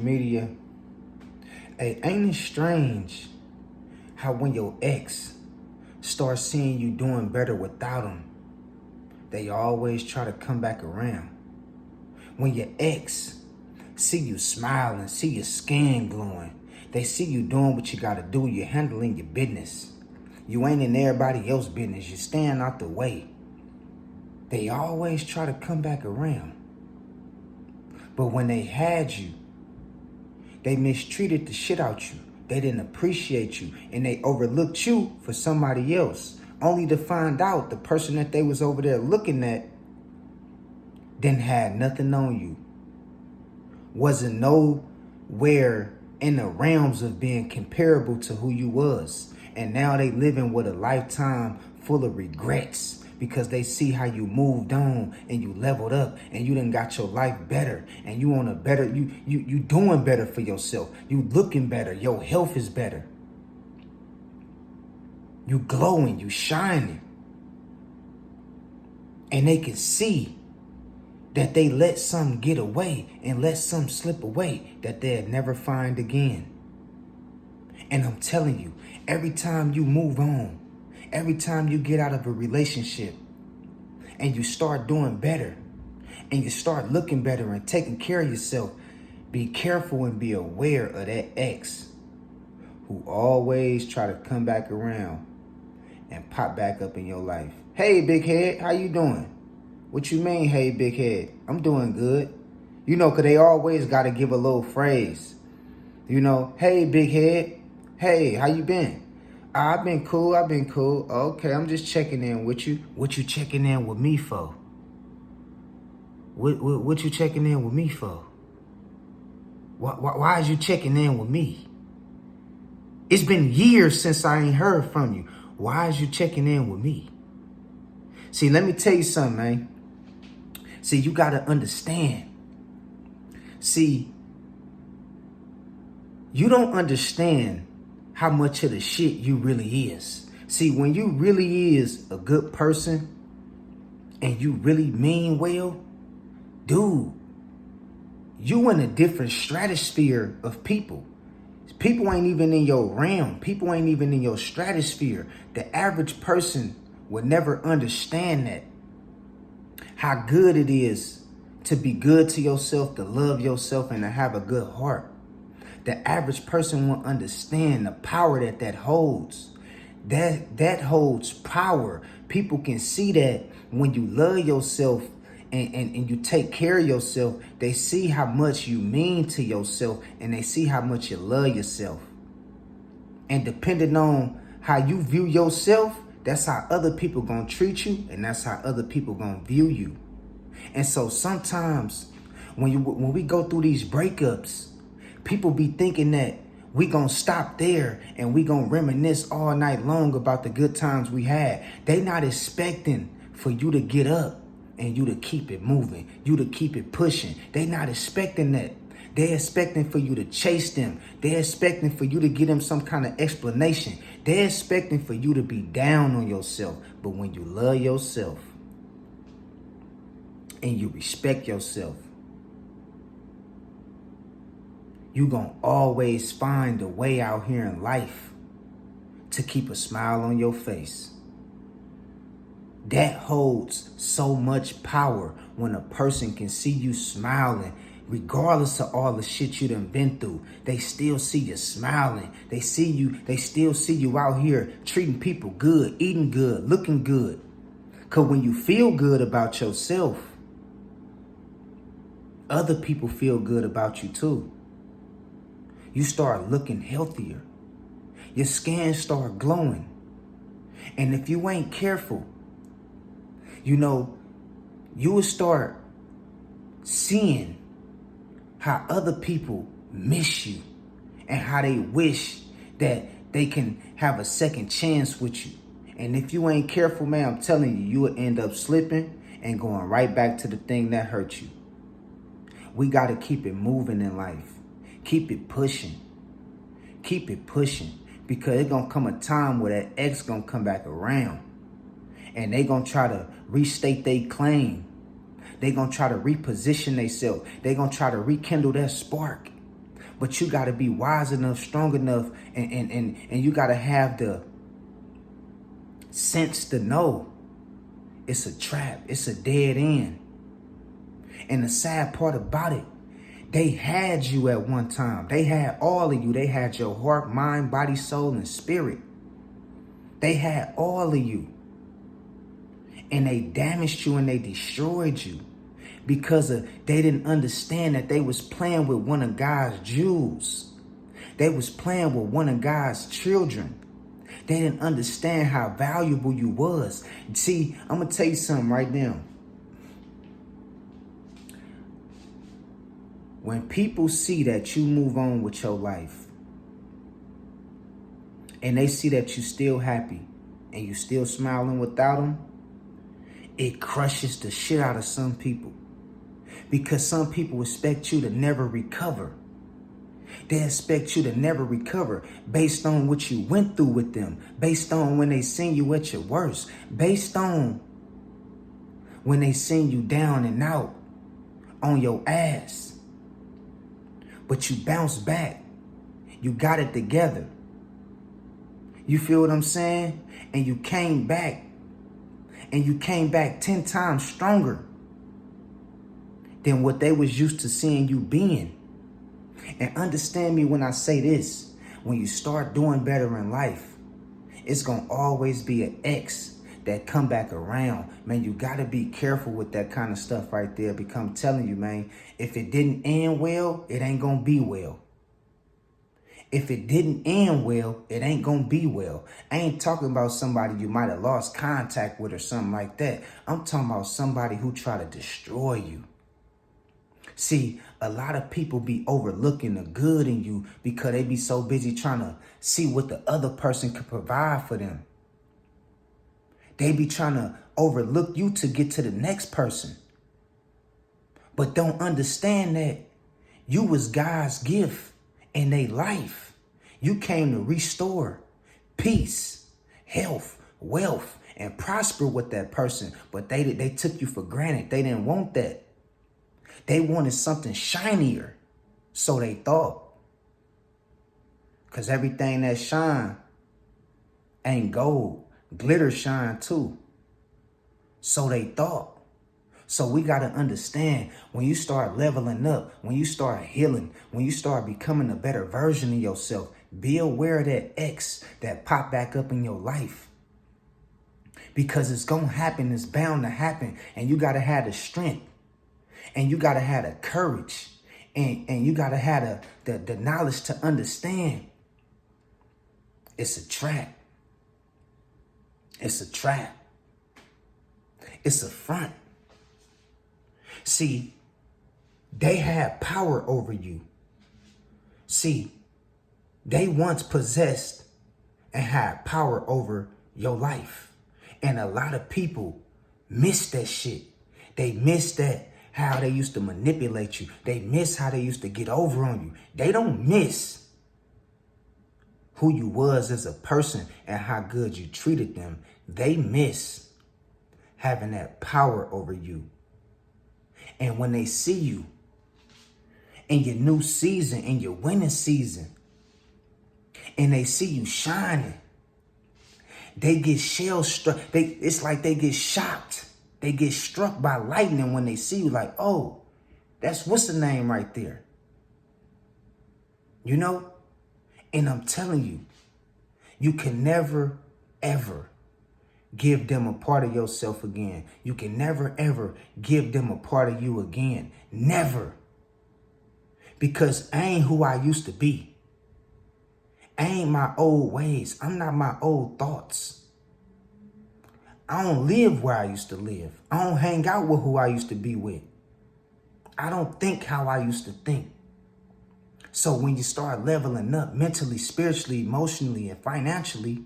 Media. Hey, ain't it strange how when your ex starts seeing you doing better without them, they always try to come back around? When your ex see you smiling, see your skin glowing, they see you doing what you gotta do, you're handling your business. You ain't in everybody else's business, you're staying out the way. They always try to come back around. But when they had you, they mistreated the shit out you. They didn't appreciate you, and they overlooked you for somebody else, only to find out the person that they was over there looking at didn't have nothing on you. Wasn't nowhere in the realms of being comparable to who you was. And now they living with a lifetime full of regrets because they see how you moved on and you leveled up and you done got your life better and you on a better, you doing better for yourself. You looking better. Your health is better. You glowing, you shining. And they can see that they let some get away and let some slip away that they'll never find again. And I'm telling you, every time you move on, every time you get out of a relationship and you start doing better and you start looking better and taking care of yourself, be careful and be aware of that ex who always try to come back around and pop back up in your life. Hey, big head, how you doing? What you mean, hey, big head? I'm doing good. You know, because they always got to give a little phrase. You know, hey, big head. Hey, how you been? I've been cool. Okay, I'm just checking in with you. What you checking in with me for? What you checking in with me for? Why is you checking in with me? It's been years since I ain't heard from you. Why is you checking in with me? See, let me tell you something, man. See, you got to understand. See, you don't understand how much of the shit you really is. See, when you really is a good person and you really mean well, dude, you in a different stratosphere of people. People ain't even in your realm. People ain't even in your stratosphere. The average person would never understand that. How good it is to be good to yourself, to love yourself, and to have a good heart. The average person won't understand the power that holds. That holds power. People can see that when you love yourself and you take care of yourself, they see how much you mean to yourself and they see how much you love yourself. And depending on how you view yourself, that's how other people gonna treat you, and that's how other people gonna view you. And so sometimes when we go through these breakups, people be thinking that we gonna stop there and we gonna reminisce all night long about the good times we had. They not expecting for you to get up and you to keep it moving, you to keep it pushing. They not expecting that. They're expecting for you to chase them. They're expecting for you to give them some kind of explanation. They're expecting for you to be down on yourself. But when you love yourself and you respect yourself, you gonna always find a way out here in life to keep a smile on your face. That holds so much power when a person can see you smiling. Regardless of all the shit you done been through, they still see you smiling. They still see you out here treating people good, eating good, looking good. Because when you feel good about yourself, other people feel good about you too. You start looking healthier. Your skin start glowing. And if you ain't careful, you know, you will start seeing how other people miss you and how they wish that they can have a second chance with you. And if you ain't careful, man, I'm telling you, you will end up slipping and going right back to the thing that hurt you. We got to keep it moving in life. Keep it pushing. Keep it pushing. Because it's going to come a time where that ex going to come back around. And they going to try to restate their claim. They going to try to reposition themselves. They going to try to rekindle that spark. But you got to be wise enough, strong enough, and you got to have the sense to know it's a trap. It's a dead end. And the sad part about it, they had you at one time. They had all of you. They had your heart, mind, body, soul, and spirit. They had all of you. And they damaged you and they destroyed you because they didn't understand that they was playing with one of God's jewels. They was playing with one of God's children. They didn't understand how valuable you was. See, I'm going to tell you something right now. When people see that you move on with your life and they see that you still happy and you still smiling without them, it crushes the shit out of some people. Because some people expect you to never recover. They expect you to never recover based on what you went through with them, based on when they seen you at your worst, based on when they seen you down and out on your ass. But you bounced back. You got it together. You feel what I'm saying? And you came back. And you came back 10 times stronger than what they was used to seeing you being. And understand me when I say this. When you start doing better in life, it's going to always be an ex that come back around. Man, you got to be careful with that kind of stuff right there. Because I'm telling you, man, if it didn't end well, it ain't going to be well. If it didn't end well, it ain't going to be well. I ain't talking about somebody you might have lost contact with or something like that. I'm talking about somebody who try to destroy you. See, a lot of people be overlooking the good in you because they be so busy trying to see what the other person can provide for them. They be trying to overlook you to get to the next person. But don't understand that you was God's gift in their life. You came to restore peace, health, wealth, and prosper with that person. But they took you for granted. They didn't want that. They wanted something shinier. So they thought. Because everything that shine ain't gold. Glitter shine too. So they thought. So we got to understand, when you start leveling up, when you start healing, when you start becoming a better version of yourself, be aware of that ex that pop back up in your life. Because it's going to happen. It's bound to happen. And you got to have the strength. And you got to have the courage. And you got to have the knowledge to understand. It's a trap. It's a trap. It's a front. See, they had power over you. See, they once possessed and had power over your life. And a lot of people miss that shit. They miss that, how they used to manipulate you. They miss how they used to get over on you. They don't miss who you was as a person and how good you treated them. They miss having that power over you. And when they see you in your new season, in your winning season, and they see you shining, they get shell struck. It's like they get shocked. They get struck by lightning when they see you, like, oh, that's what's the name right there. You know? And I'm telling you, you can never, ever give them a part of yourself again. You can never, ever give them a part of you again. Never. Because I ain't who I used to be. I ain't my old ways. I'm not my old thoughts. I don't live where I used to live. I don't hang out with who I used to be with. I don't think how I used to think. So when you start leveling up mentally, spiritually, emotionally, and financially,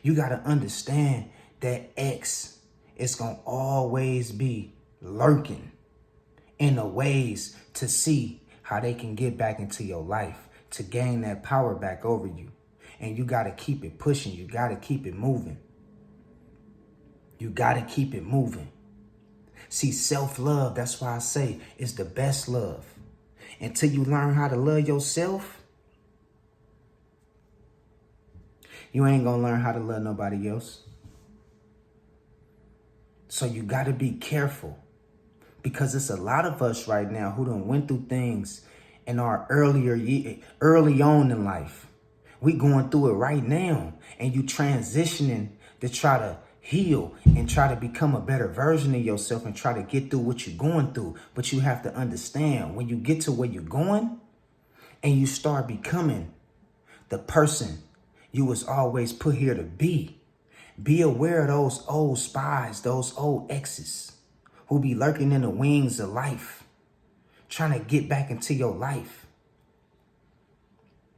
you got to understand that X is going to always be lurking in the ways to see how they can get back into your life, to gain that power back over you. And you got to keep it pushing. You got to keep it moving. You got to keep it moving. See, self-love, that's why I say, is the best love. Until you learn how to love yourself, you ain't gonna learn how to love nobody else. So you gotta be careful, because it's a lot of us right now who done went through things in our early on in life. We going through it right now, and you transitioning to try to heal and try to become a better version of yourself and try to get through what you're going through. But you have to understand, when you get to where you're going and you start becoming the person you was always put here to be aware of those old spies, those old exes who be lurking in the wings of life, trying to get back into your life.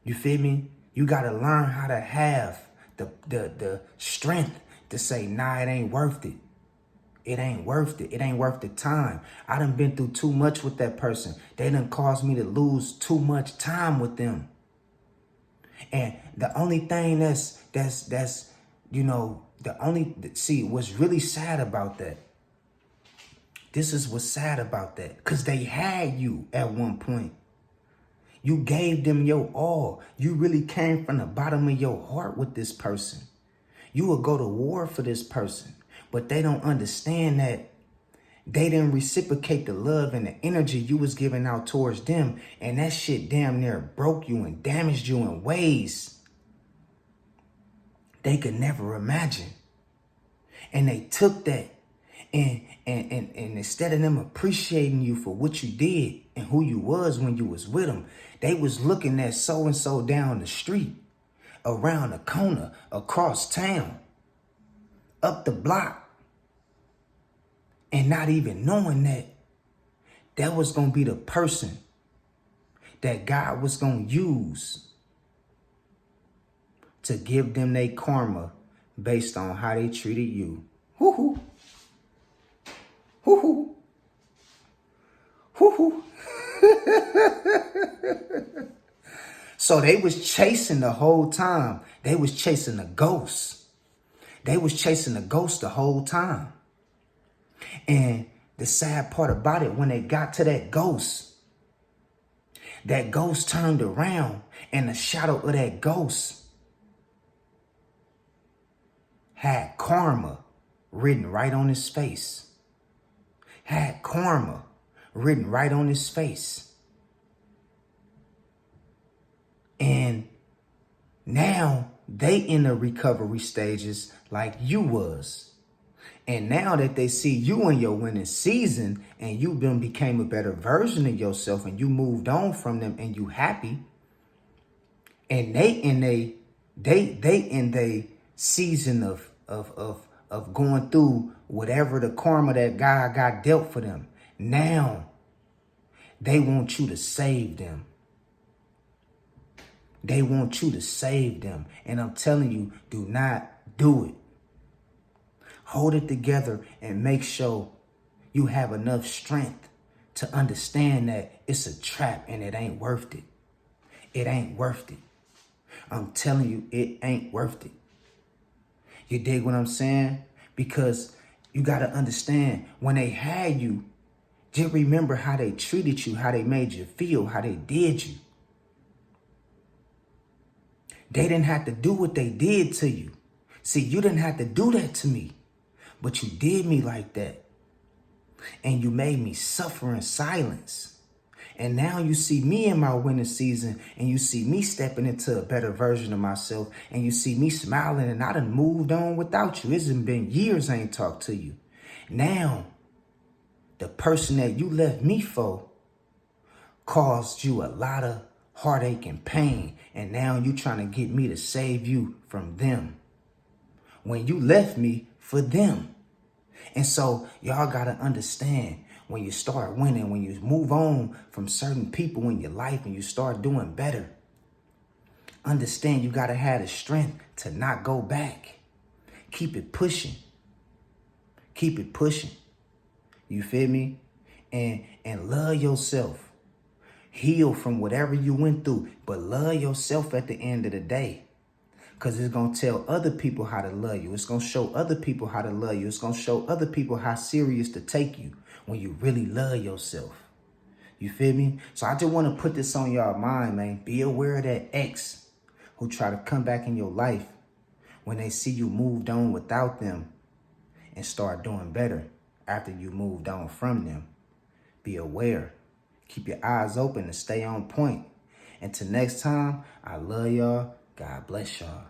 You feel me? You got to learn how to have the strength to say, nah, it ain't worth it. It ain't worth it. It ain't worth the time. I done been through too much with that person. They done caused me to lose too much time with them. And the only thing see, what's really sad about that, this is what's sad about that, because they had you at one point. You gave them your all. You really came from the bottom of your heart with this person. You would go to war for this person, but they don't understand that they didn't reciprocate the love and the energy you was giving out towards them. And that shit damn near broke you and damaged you in ways they could never imagine. And they took that and instead of them appreciating you for what you did and who you was when you was with them, they was looking at so-and-so down the street, around the corner, across town, up the block, and not even knowing that was going to be the person that God was going to use to give them their karma based on how they treated you. Hoo-hoo. Hoo-hoo. Hoo-hoo. So they was chasing the whole time. They was chasing a ghost. They was chasing a ghost the whole time. And the sad part about it, when they got to that ghost turned around, and the shadow of that ghost had karma written right on his face. Had karma written right on his face. And now they in the recovery stages like you was. And now that they see you in your winning season and you became a better version of yourself and you moved on from them and you happy, and they in they season of going through whatever the karma that God got dealt for them. Now they want you to save them. They want you to save them. And I'm telling you, do not do it. Hold it together and make sure you have enough strength to understand that it's a trap and it ain't worth it. It ain't worth it. I'm telling you, it ain't worth it. You dig what I'm saying? Because you got to understand, when they had you, just remember how they treated you, how they made you feel, how they did you. They didn't have to do what they did to you. See, you didn't have to do that to me, but you did me like that. And you made me suffer in silence. And now you see me in my winter season, and you see me stepping into a better version of myself, and you see me smiling, and I done moved on without you. It's been years I ain't talked to you. Now, the person that you left me for caused you a lot of heartache and pain, and now you trying to get me to save you from them when you left me for them. And so y'all got to understand, when you start winning, when you move on from certain people in your life and you start doing better, understand you got to have the strength to not go back. Keep it pushing. Keep it pushing. You feel me? And love yourself. Heal from whatever you went through, but love yourself at the end of the day. Because it's going to tell other people how to love you. It's going to show other people how to love you. It's going to show other people how serious to take you when you really love yourself. You feel me? So I just want to put this on y'all mind, man. Be aware of that ex who try to come back in your life when they see you moved on without them and start doing better after you moved on from them. Be aware. Keep your eyes open and stay on point. Until next time, I love y'all. God bless y'all.